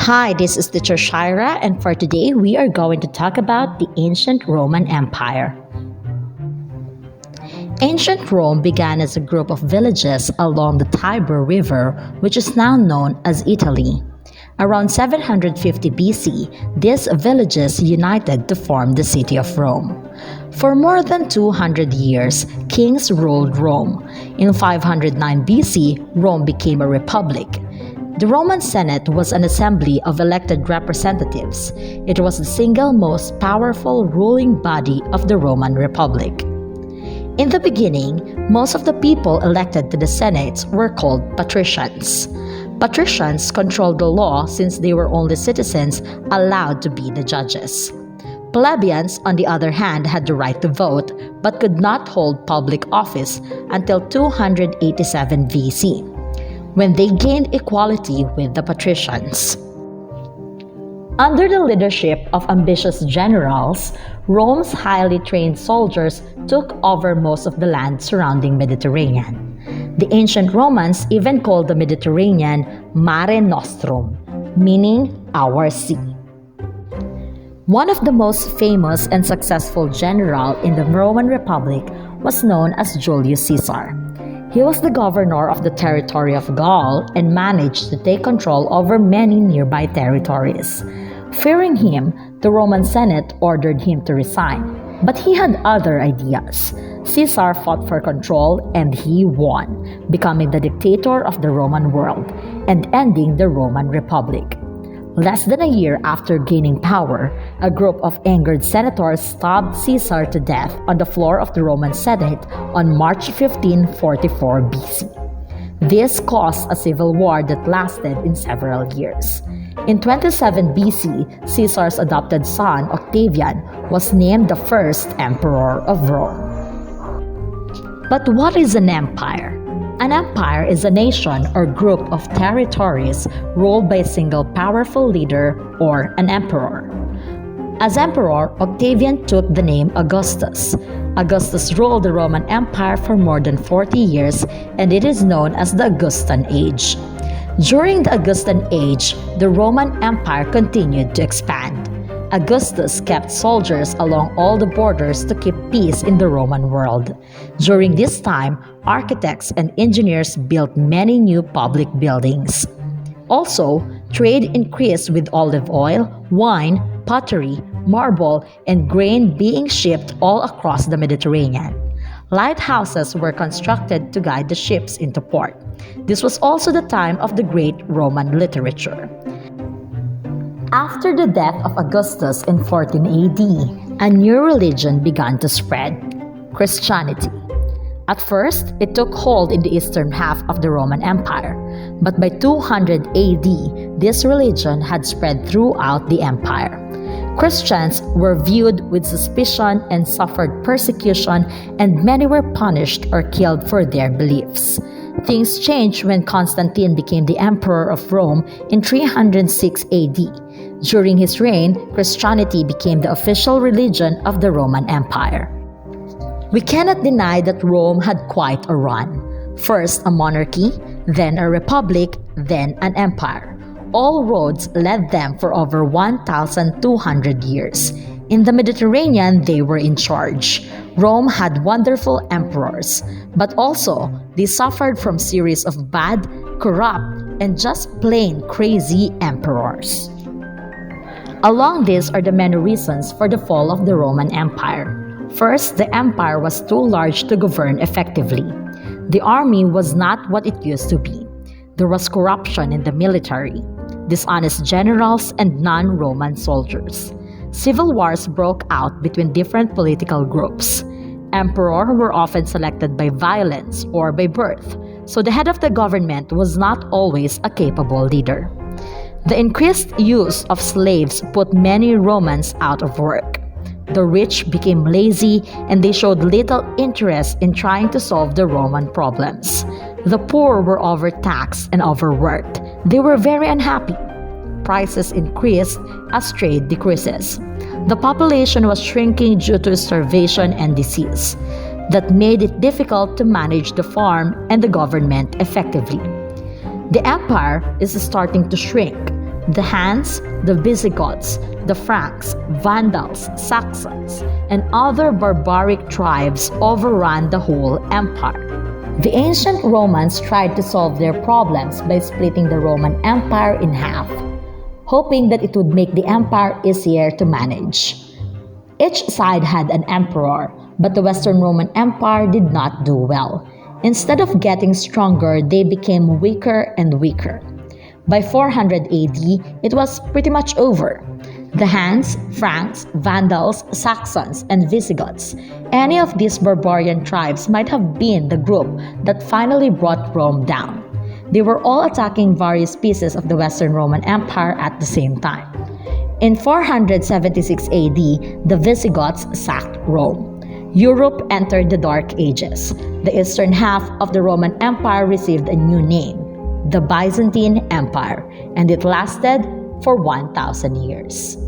Hi, this is teacher Shira, and for today we are going to talk about the ancient Roman Empire. Ancient Rome began as a group of villages along the Tiber River, which is now known as Italy. Around 750 BC, these villages united to form the city of Rome. For more than 200 years, kings ruled Rome. In 509 BC, Rome became a republic. The Roman Senate was an assembly of elected representatives. It was the single most powerful ruling body of the Roman Republic. In the beginning, most of the people elected to the Senate were called patricians. Patricians controlled the law since they were only citizens allowed to be the judges. Plebeians, on the other hand, had the right to vote but could not hold public office until 287 BC, when they gained equality with the patricians. Under the leadership of ambitious generals, Rome's highly trained soldiers took over most of the land surrounding Mediterranean. The ancient Romans even called the Mediterranean Mare Nostrum, meaning our sea. One of the most famous and successful general in the Roman Republic was known as Julius Caesar. He was the governor of the territory of Gaul and managed to take control over many nearby territories. Fearing him, the Roman Senate ordered him to resign, but he had other ideas. Caesar fought for control and he won, becoming the dictator of the Roman world and ending the Roman Republic. Less than a year after gaining power, a group of angered senators stabbed Caesar to death on the floor of the Roman Senate on March 15, 44 BC. This caused a civil war that lasted in several years. In 27 BC, Caesar's adopted son, Octavian, was named the first emperor of Rome. But what is an empire? An empire is a nation or group of territories ruled by a single powerful leader or an emperor. As emperor, Octavian took the name Augustus. Augustus ruled the Roman Empire for more than 40 years, and it is known as the Augustan Age. During the Augustan Age, the Roman Empire continued to expand. Augustus kept soldiers along all the borders to keep peace in the Roman world. During this time, architects and engineers built many new public buildings. Also, trade increased with olive oil, wine, pottery, marble, and grain being shipped all across the Mediterranean. Lighthouses were constructed to guide the ships into port. This was also the time of the great Roman literature. After the death of Augustus in 14 AD, a new religion began to spread: Christianity. At first, it took hold in the eastern half of the Roman Empire, but by 200 AD, this religion had spread throughout the empire. Christians were viewed with suspicion and suffered persecution, and many were punished or killed for their beliefs. Things changed when Constantine became the emperor of Rome in 306 AD. During his reign, Christianity became the official religion of the Roman Empire. We cannot deny that Rome had quite a run. First a monarchy, then a republic, then an empire. All roads led them for over 1,200 years. In the Mediterranean, they were in charge. Rome had wonderful emperors, but also they suffered from series of bad, corrupt, and just plain crazy emperors. Along these are the many reasons for the fall of the Roman Empire. First, the empire was too large to govern effectively. The army was not what it used to be. There was corruption in the military, dishonest generals, and non-Roman soldiers. Civil wars broke out between different political groups. Emperors were often selected by violence or by birth, so the head of the government was not always a capable leader. The increased use of slaves put many Romans out of work. The rich became lazy and they showed little interest in trying to solve the Roman problems. The poor were overtaxed and overworked. They were very unhappy. Prices increased as trade decreases. The population was shrinking due to starvation and disease. That made it difficult to manage the farm and the government effectively. The empire is starting to shrink. The Huns, the Visigoths, the Franks, Vandals, Saxons, and other barbaric tribes overran the whole empire. The ancient Romans tried to solve their problems by splitting the Roman Empire in half, hoping that it would make the empire easier to manage. Each side had an emperor, but the Western Roman Empire did not do well. Instead of getting stronger, they became weaker and weaker. By 400 AD, it was pretty much over. The Huns, Franks, Vandals, Saxons, and Visigoths, any of these barbarian tribes might have been the group that finally brought Rome down. They were all attacking various pieces of the Western Roman Empire at the same time. In 476 AD, the Visigoths sacked Rome. Europe entered the Dark Ages. The eastern half of the Roman Empire received a new name, the Byzantine Empire, and it lasted for 1,000 years.